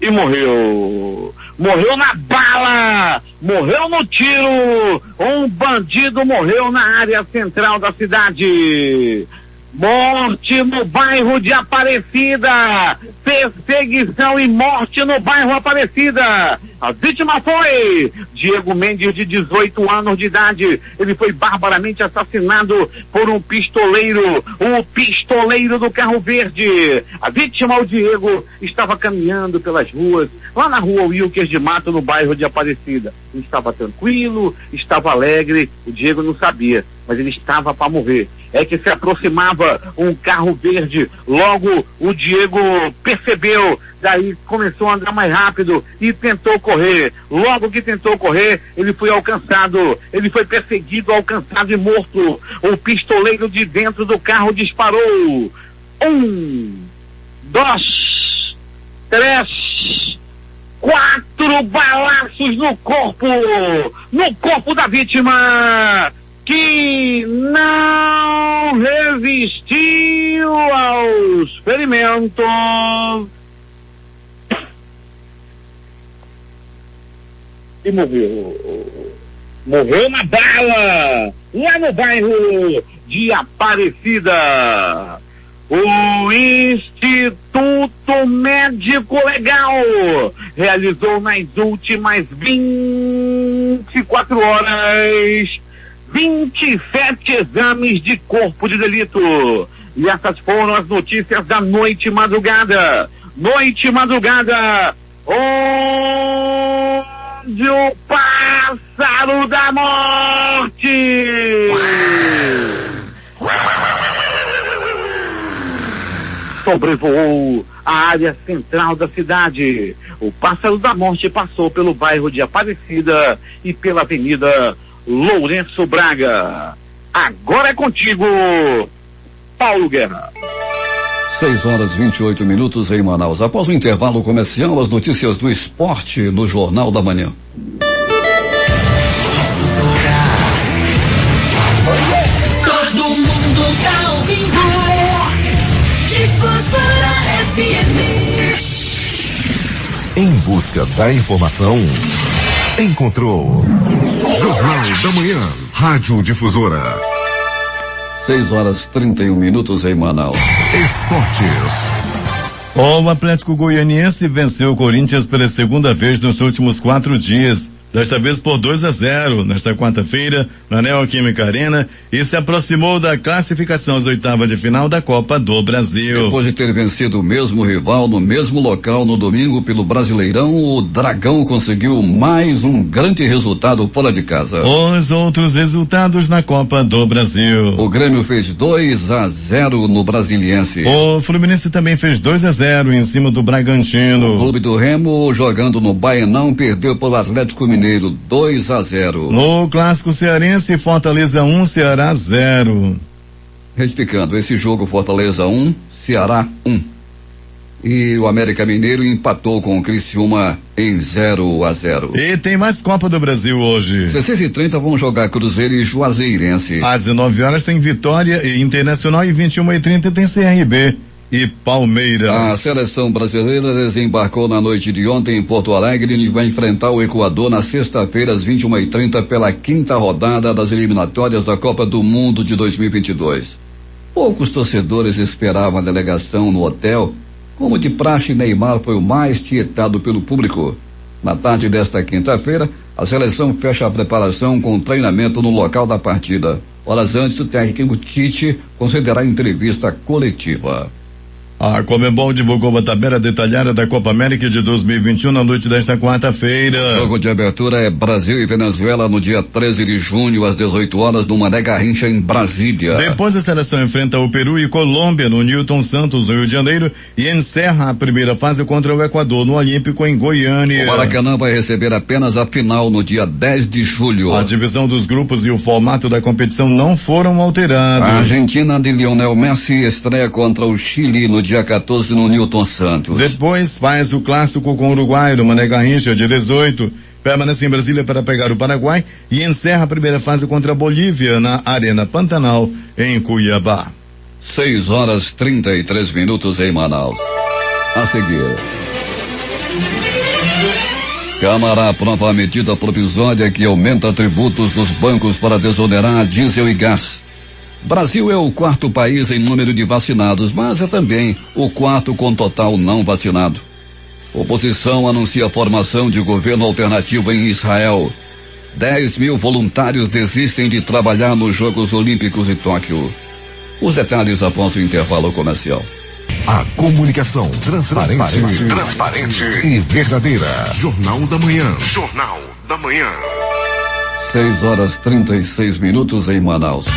Speaker 4: e morreu. Morreu na bala, morreu no tiro. Um bandido morreu na área central da cidade. Morte no bairro de Aparecida. Perseguição e morte no bairro Aparecida. A vítima foi Diego Mendes, de 18 anos de idade. Ele foi barbaramente assassinado por um pistoleiro, o pistoleiro do Carro Verde. A vítima, o Diego, estava caminhando pelas ruas, lá na rua Wilkes de Mato, no bairro de Aparecida. Ele estava tranquilo, estava alegre, o Diego não sabia, mas ele estava para morrer. É que se aproximava um carro verde, logo o Diego percebeu, daí começou a andar mais rápido e tentou correr. Logo que tentou correr, ele foi alcançado, ele foi perseguido, alcançado e morto. O pistoleiro de dentro do carro disparou. 1, 2, 3, 4 balaços no corpo da vítima, que não resistiu aos ferimentos e morreu. Morreu na bala, lá no bairro de Aparecida. O Instituto Médico Legal realizou nas últimas 24 horas 27 exames de corpo de delito. E essas foram as notícias da noite e madrugada. Noite e madrugada, onde o pássaro da morte sobrevoou a área central da cidade. O pássaro da morte passou pelo bairro de Aparecida e pela avenida Lourenço Braga. Agora é contigo, Paulo Guerra.
Speaker 2: 6h28 em Manaus. Após o intervalo comercial, as notícias do esporte no Jornal da Manhã.
Speaker 5: Todo mundo tá ouvindo Difusora FM.
Speaker 3: Em busca da informação, encontrou Jornal da Manhã, Rádio Difusora.
Speaker 2: 6h31 em Manaus.
Speaker 3: Esportes.
Speaker 1: O Atlético Goianiense venceu o Corinthians pela segunda vez nos últimos 4 dias. Desta vez por 2-0, nesta quarta-feira, na Neoquímica Arena, e se aproximou da classificação às oitavas de final da Copa do Brasil.
Speaker 2: Depois de ter vencido o mesmo rival no mesmo local no domingo pelo Brasileirão, o Dragão conseguiu mais um grande resultado fora de casa.
Speaker 1: Os outros resultados na Copa do Brasil.
Speaker 2: O Grêmio fez 2-0 no Brasiliense.
Speaker 1: O Fluminense também fez 2-0 em cima do Bragantino.
Speaker 2: O Clube do Remo, jogando no Baianão, perdeu pelo Atlético Mineiro 2-0.
Speaker 1: No Clássico Cearense, Fortaleza 1, Ceará 0.
Speaker 2: Retificando, esse jogo Fortaleza 1, Ceará 1. E o América Mineiro empatou com o Criciúma em 0-0.
Speaker 1: E tem mais Copa do Brasil hoje.
Speaker 2: 16h30 vão jogar Cruzeiro e Juazeirense.
Speaker 1: Às 19h tem Vitória e Internacional e 21h30 tem CRB e Palmeiras.
Speaker 2: A seleção brasileira desembarcou na noite de ontem em Porto Alegre e vai enfrentar o Equador na sexta-feira às 21h30 pela 5ª rodada das eliminatórias da Copa do Mundo de 2022. Poucos torcedores esperavam a delegação no hotel. Como de praxe, Neymar foi o mais tietado pelo público. Na tarde desta quinta-feira, a seleção fecha a preparação com treinamento no local da partida. Horas antes, o técnico Tite concederá entrevista coletiva.
Speaker 1: A Conmebol divulgou a tabela detalhada da Copa América de 2021 na noite desta quarta-feira.
Speaker 2: O jogo de abertura é Brasil e Venezuela no dia 13 de junho, às 18 horas, no Mané Garrincha, em Brasília.
Speaker 1: Depois a seleção enfrenta o Peru e Colômbia no Newton Santos, no Rio de Janeiro, e encerra a primeira fase contra o Equador, no Olímpico, em Goiânia.
Speaker 2: O Maracanã vai receber apenas a final no dia 10 de julho.
Speaker 1: A divisão dos grupos e o formato da competição não foram alterados.
Speaker 2: A Argentina de Lionel Messi estreia contra o Chile no dia 14 no Newton Santos.
Speaker 1: Depois faz o clássico com o Uruguai no Mané Garrincha, dia 18. Permanece em Brasília para pegar o Paraguai e encerra a primeira fase contra a Bolívia na Arena Pantanal, em Cuiabá.
Speaker 2: 6 horas 33 minutos em Manaus. A seguir. Câmara aprova a medida provisória que aumenta tributos dos bancos para desonerar diesel e gás. Brasil é o 4º país em número de vacinados, mas é também o 4º com total não vacinado. Oposição anuncia a formação de governo alternativo em Israel. 10 mil voluntários desistem de trabalhar nos Jogos Olímpicos de Tóquio. Os detalhes após o intervalo comercial.
Speaker 3: A comunicação transparente e verdadeira. Jornal da Manhã. Jornal da Manhã.
Speaker 2: 6 horas 36 minutos em Manaus.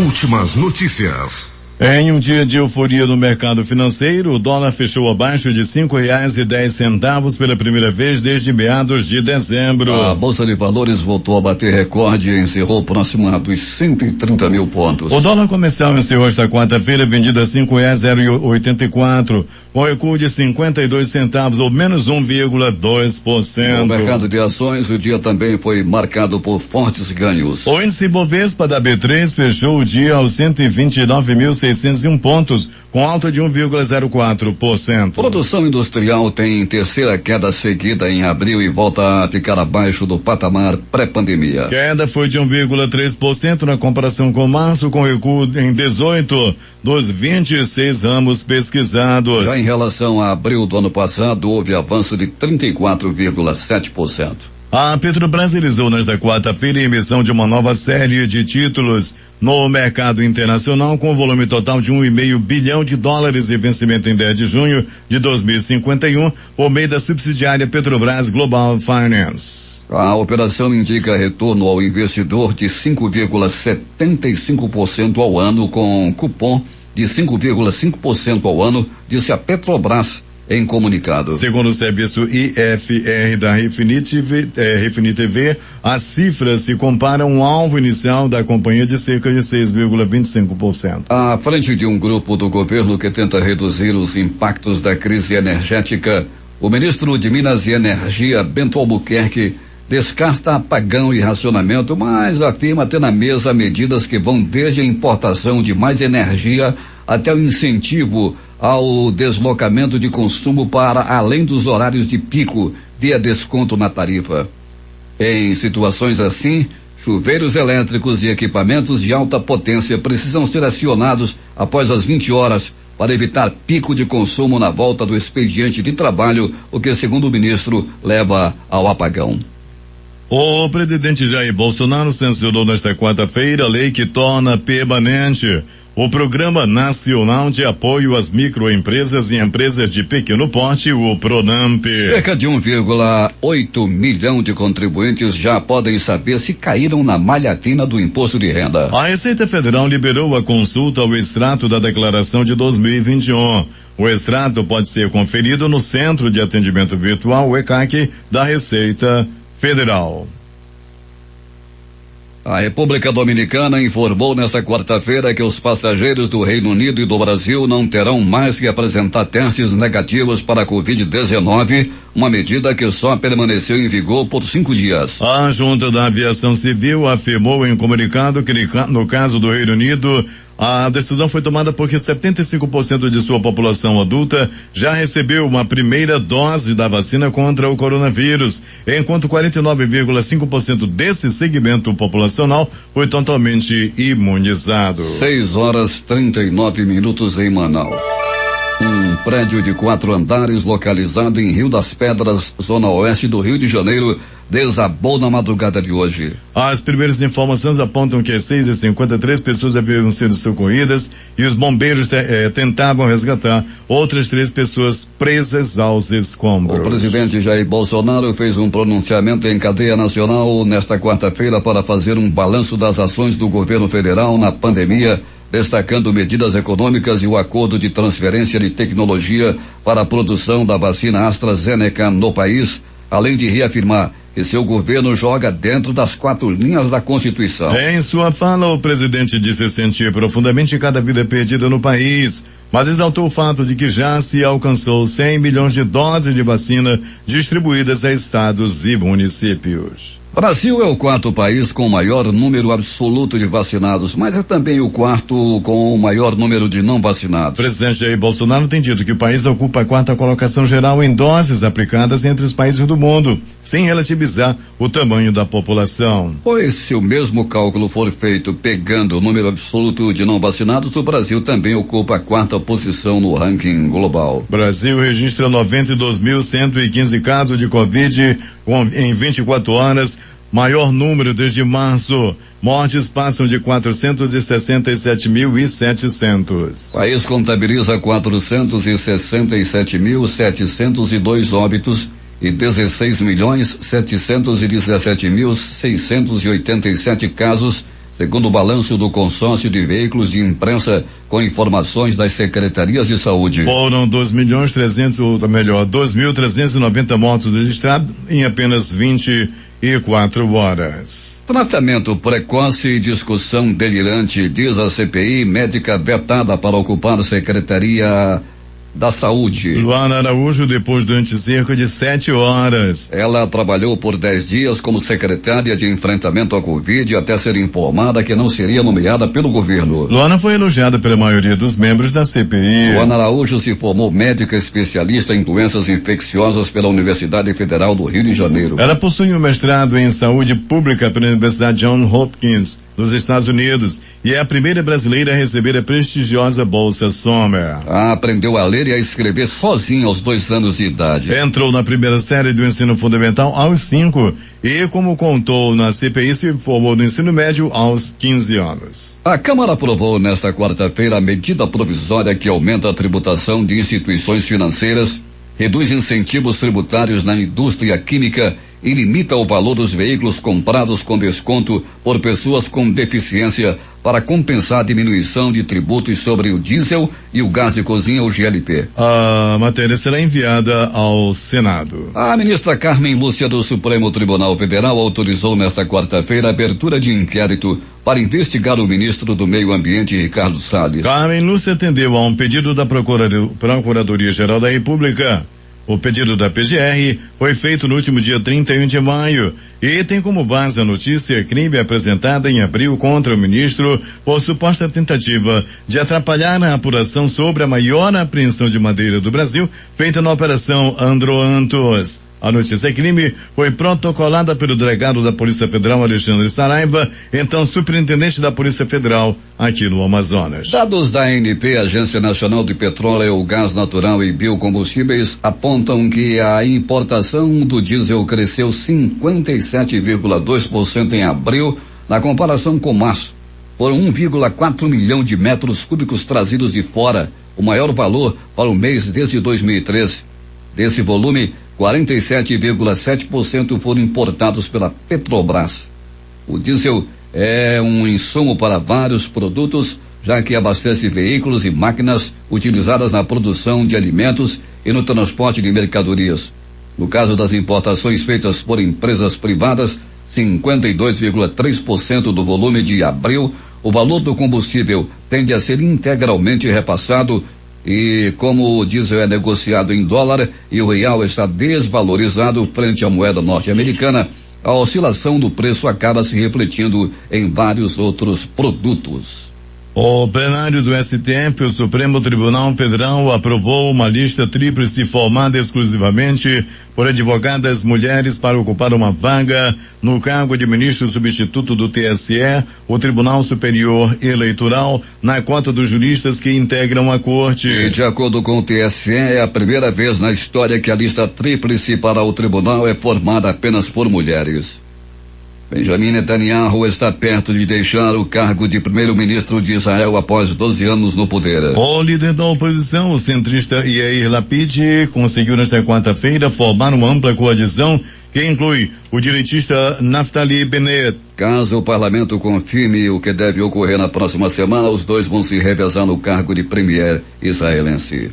Speaker 3: Últimas notícias.
Speaker 1: Em um dia de euforia no mercado financeiro, o dólar fechou abaixo de R$5,10 pela primeira vez desde meados de dezembro.
Speaker 2: A Bolsa de Valores voltou a bater recorde e encerrou próximo a dos 130 mil pontos.
Speaker 1: O dólar comercial encerrou esta quarta-feira vendido a R$5,084, com recuo de 52 centavos ou menos 1,2%.
Speaker 2: No mercado de ações, o dia também foi marcado por fortes ganhos.
Speaker 1: O índice Bovespa da B3 fechou o dia aos 129.601 pontos, com alta de 1,04%.
Speaker 2: Produção industrial tem terceira queda seguida em abril e volta a ficar abaixo do patamar pré-pandemia.
Speaker 1: Queda foi de 1,3% na comparação com março, com recuo em 18 dos 26 ramos pesquisados.
Speaker 2: Já em relação a abril do ano passado, houve avanço de 34,7%.
Speaker 1: A Petrobras realizou nesta quarta-feira a emissão de uma nova série de títulos no mercado internacional com volume total de $1,5 bilhão e vencimento em 10 de junho de 2051 por meio da subsidiária Petrobras Global Finance.
Speaker 2: A operação indica retorno ao investidor de 5,75% ao ano com cupom de 5,5% ao ano, disse a Petrobras em comunicado.
Speaker 1: Segundo o serviço IFR da Refini TV, as cifras se comparam ao alvo inicial da companhia de cerca de 6,25%.
Speaker 2: À frente de um grupo do governo que tenta reduzir os impactos da crise energética, o ministro de Minas e Energia, Bento Albuquerque, descarta apagão e racionamento, mas afirma ter na mesa medidas que vão desde a importação de mais energia até o incentivo ao deslocamento de consumo para além dos horários de pico, via desconto na tarifa. Em situações assim, chuveiros elétricos e equipamentos de alta potência precisam ser acionados após as 20 horas para evitar pico de consumo na volta do expediente de trabalho, o que, segundo o ministro, leva ao apagão.
Speaker 1: O presidente Jair Bolsonaro sancionou nesta quarta-feira a lei que torna permanente o Programa Nacional de Apoio às Microempresas e Empresas de Pequeno Porte, o PRONAMP.
Speaker 2: Cerca de 1,8 milhão de contribuintes já podem saber se caíram na malha fina do imposto de renda.
Speaker 1: A Receita Federal liberou a consulta ao extrato da declaração de 2021. O extrato pode ser conferido no Centro de Atendimento Virtual, o ECAC, da Receita Federal.
Speaker 2: A República Dominicana informou nesta quarta-feira que os passageiros do Reino Unido e do Brasil não terão mais que apresentar testes negativos para a Covid-19, uma medida que só permaneceu em vigor por 5 dias.
Speaker 1: A Junta da Aviação Civil afirmou em comunicado que no caso do Reino Unido, a decisão foi tomada porque 75% de sua população adulta já recebeu uma primeira dose da vacina contra o coronavírus, enquanto 49,5% desse segmento populacional foi totalmente imunizado.
Speaker 2: 6 horas 39 minutos em Manaus. Um prédio de 4 andares localizado em Rio das Pedras, zona oeste do Rio de Janeiro, desabou na madrugada de hoje.
Speaker 1: As primeiras informações apontam que 6h53 pessoas haviam sido socorridas e os bombeiros tentavam resgatar outras 3 pessoas presas aos escombros.
Speaker 2: O presidente Jair Bolsonaro fez um pronunciamento em cadeia nacional nesta quarta-feira para fazer um balanço das ações do governo federal na pandemia, destacando medidas econômicas e o acordo de transferência de tecnologia para a produção da vacina AstraZeneca no país, além de reafirmar que seu governo joga dentro das 4 linhas da Constituição.
Speaker 1: Em sua fala, o presidente disse sentir profundamente cada vida perdida no país, mas exaltou o fato de que já se alcançou 100 milhões de doses de vacina distribuídas a estados e municípios.
Speaker 2: Brasil é o 4º país com o maior número absoluto de vacinados, mas é também o 4º com o maior número de não vacinados.
Speaker 1: O presidente Jair Bolsonaro tem dito que o país ocupa a 4ª colocação geral em doses aplicadas entre os países do mundo, sem relativizar o tamanho da população.
Speaker 2: Pois se o mesmo cálculo for feito pegando o número absoluto de não vacinados, o Brasil também ocupa a 4ª posição no ranking global.
Speaker 1: Brasil registra 92.115 casos de Covid em 24 horas, maior número desde março. Mortes passam de 467.700.
Speaker 2: O país contabiliza 467.702 óbitos e 16.717.687 casos, segundo o balanço do consórcio de veículos de imprensa com informações das secretarias de saúde.
Speaker 1: Foram 2.390 mortos registrados em apenas 24 horas.
Speaker 2: Tratamento precoce e discussão delirante, diz a CPI, médica vetada para ocupar a Secretaria da Saúde.
Speaker 1: Luana Araújo, depois durante cerca de 7 horas.
Speaker 2: Ela trabalhou por 10 dias como secretária de enfrentamento à Covid até ser informada que não seria nomeada pelo governo.
Speaker 1: Luana foi elogiada pela maioria dos membros da CPI.
Speaker 2: Luana Araújo se formou médica especialista em doenças infecciosas pela Universidade Federal do Rio de Janeiro.
Speaker 1: Ela possui um mestrado em saúde pública pela Universidade Johns Hopkins, nos Estados Unidos, e é a primeira brasileira a receber a prestigiosa Bolsa Sommer.
Speaker 2: Aprendeu a ler e a escrever sozinha aos 2 anos de idade.
Speaker 1: Entrou na primeira série do ensino fundamental aos 5 e, como contou na CPI, se formou no ensino médio aos 15 anos.
Speaker 2: A Câmara aprovou nesta quarta-feira a medida provisória que aumenta a tributação de instituições financeiras, reduz incentivos tributários na indústria química e limita o valor dos veículos comprados com desconto por pessoas com deficiência para compensar a diminuição de tributos sobre o diesel e o gás de cozinha, o GLP.
Speaker 1: A matéria será enviada ao Senado.
Speaker 2: A ministra Carmen Lúcia do Supremo Tribunal Federal autorizou nesta quarta-feira a abertura de inquérito para investigar o ministro do Meio Ambiente, Ricardo Salles.
Speaker 1: Carmen Lúcia atendeu a um pedido da Procuradoria-Geral da República. O pedido da PGR foi feito no último dia 31 de maio e tem como base a notícia crime apresentada em abril contra o ministro por suposta tentativa de atrapalhar a apuração sobre a maior apreensão de madeira do Brasil feita na Operação Androantos. A notícia crime foi protocolada pelo delegado da Polícia Federal, Alexandre Saraiva, então superintendente da Polícia Federal aqui no Amazonas.
Speaker 2: Dados da ANP, Agência Nacional de Petróleo, Gás Natural e Biocombustíveis, apontam que a importação do diesel cresceu 57,2% em abril, na comparação com março. Foram 1,4 milhão de metros cúbicos trazidos de fora, o maior valor para o mês desde 2013. Desse volume, 47,7% foram importados pela Petrobras. O diesel é um insumo para vários produtos, já que abastece veículos e máquinas utilizadas na produção de alimentos e no transporte de mercadorias. No caso das importações feitas por empresas privadas, 52,3% do volume de abril, o valor do combustível tende a ser integralmente repassado. E como o diesel é negociado em dólar e o real está desvalorizado frente à moeda norte-americana, a oscilação do preço acaba se refletindo em vários outros produtos.
Speaker 1: O plenário do STF, o Supremo Tribunal Federal, aprovou uma lista tríplice formada exclusivamente por advogadas mulheres para ocupar uma vaga no cargo de ministro substituto do TSE, o Tribunal Superior Eleitoral, na cota dos juristas que integram a corte.
Speaker 2: E de acordo com o TSE, é a primeira vez na história que a lista tríplice para o tribunal é formada apenas por mulheres. Benjamin Netanyahu está perto de deixar o cargo de primeiro-ministro de Israel após 12 anos no poder.
Speaker 1: O líder da oposição, o centrista Yair Lapid, conseguiu nesta quarta-feira formar uma ampla coalizão que inclui o direitista Naftali Bennett.
Speaker 2: Caso o parlamento confirme o que deve ocorrer na próxima semana, os dois vão se revezar no cargo de premier israelense.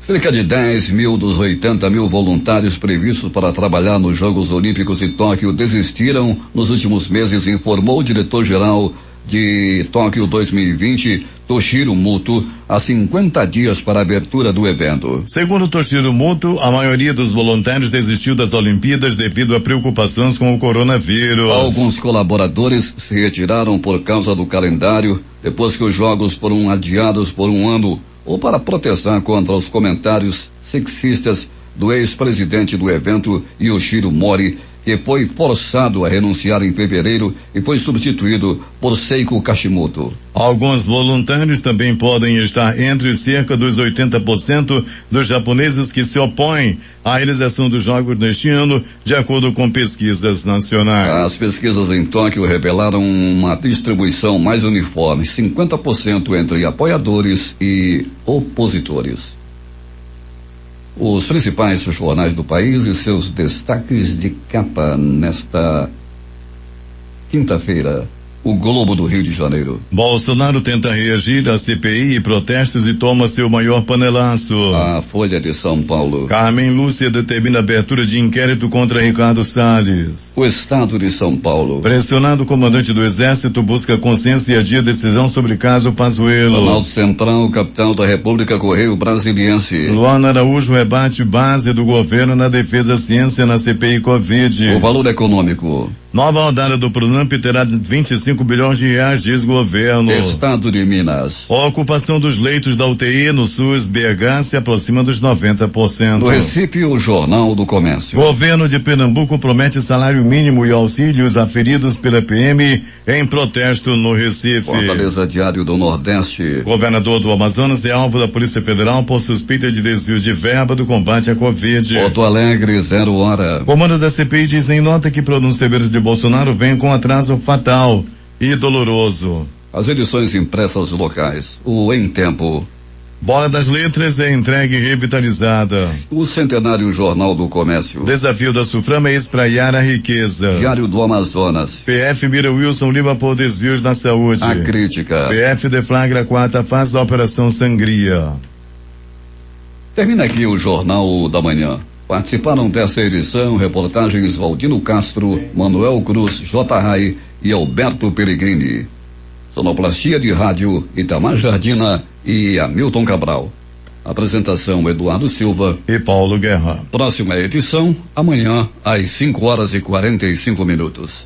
Speaker 2: Cerca de 10 mil dos 80 mil voluntários previstos para trabalhar nos Jogos Olímpicos de Tóquio desistiram nos últimos meses, informou o diretor-geral de Tóquio 2020, Toshiro Muto, há 50 dias para a abertura do evento.
Speaker 1: Segundo Toshiro Muto, a maioria dos voluntários desistiu das Olimpíadas devido a preocupações com o coronavírus.
Speaker 2: Alguns colaboradores se retiraram por causa do calendário, depois que os Jogos foram adiados por um ano, ou para protestar contra os comentários sexistas do ex-presidente do evento, Yoshiro Mori, que foi forçado a renunciar em fevereiro e foi substituído por Seiko Kashimoto.
Speaker 1: Alguns voluntários também podem estar entre cerca dos 80% dos japoneses que se opõem à realização dos Jogos neste ano, de acordo com pesquisas nacionais.
Speaker 2: As pesquisas em Tóquio revelaram uma distribuição mais uniforme, 50% entre apoiadores e opositores. Os principais jornais do país e seus destaques de capa nesta quinta-feira. O Globo do Rio de Janeiro.
Speaker 1: Bolsonaro tenta reagir à CPI e protestos e toma seu maior panelaço.
Speaker 2: A Folha de São Paulo.
Speaker 1: Carmen Lúcia determina abertura de inquérito contra Ricardo Salles.
Speaker 2: O Estado de São Paulo.
Speaker 1: Pressionado, o comandante do Exército busca consenso e adia decisão sobre caso Pazuello.
Speaker 2: Planalto Central, capital da República, Correio Brasiliense.
Speaker 1: Luana Araújo rebate base do governo na defesa ciência na CPI Covid.
Speaker 2: O Valor Econômico.
Speaker 1: Nova rodada do Pronamp terá 25 bilhões de reais, diz governo.
Speaker 2: Estado de Minas.
Speaker 1: A ocupação dos leitos da UTI no SUS BH se aproxima dos 90%.
Speaker 2: No Recife, o Jornal do Comércio.
Speaker 1: Governo de Pernambuco promete salário mínimo e auxílios aferidos pela PM em protesto no Recife.
Speaker 2: Fortaleza, Diário do Nordeste.
Speaker 1: Governador do Amazonas é alvo da Polícia Federal por suspeita de desvio de verba do combate à Covid.
Speaker 2: Porto Alegre, 0 hora.
Speaker 1: Comando da CPI diz em nota que pronunciamento de Bolsonaro vem com atraso fatal e doloroso.
Speaker 2: As edições impressas locais. O Em Tempo.
Speaker 1: Bola das Letras é entregue e revitalizada.
Speaker 2: O Centenário Jornal do Comércio.
Speaker 1: Desafio da Suframa é espraiar a riqueza.
Speaker 2: Diário do Amazonas.
Speaker 1: PF mira Wilson Lima por desvios na saúde.
Speaker 2: A Crítica.
Speaker 1: PF deflagra a quarta fase da Operação Sangria.
Speaker 2: Termina aqui o Jornal da Manhã. Participaram dessa edição reportagens Valdino Castro, Manuel Cruz, J. Rai e Alberto Peregrini. Sonoplastia de rádio Itamar Jardina e Hamilton Cabral. Apresentação Eduardo Silva
Speaker 1: e Paulo Guerra.
Speaker 2: Próxima edição amanhã às 5 horas e 45 minutos.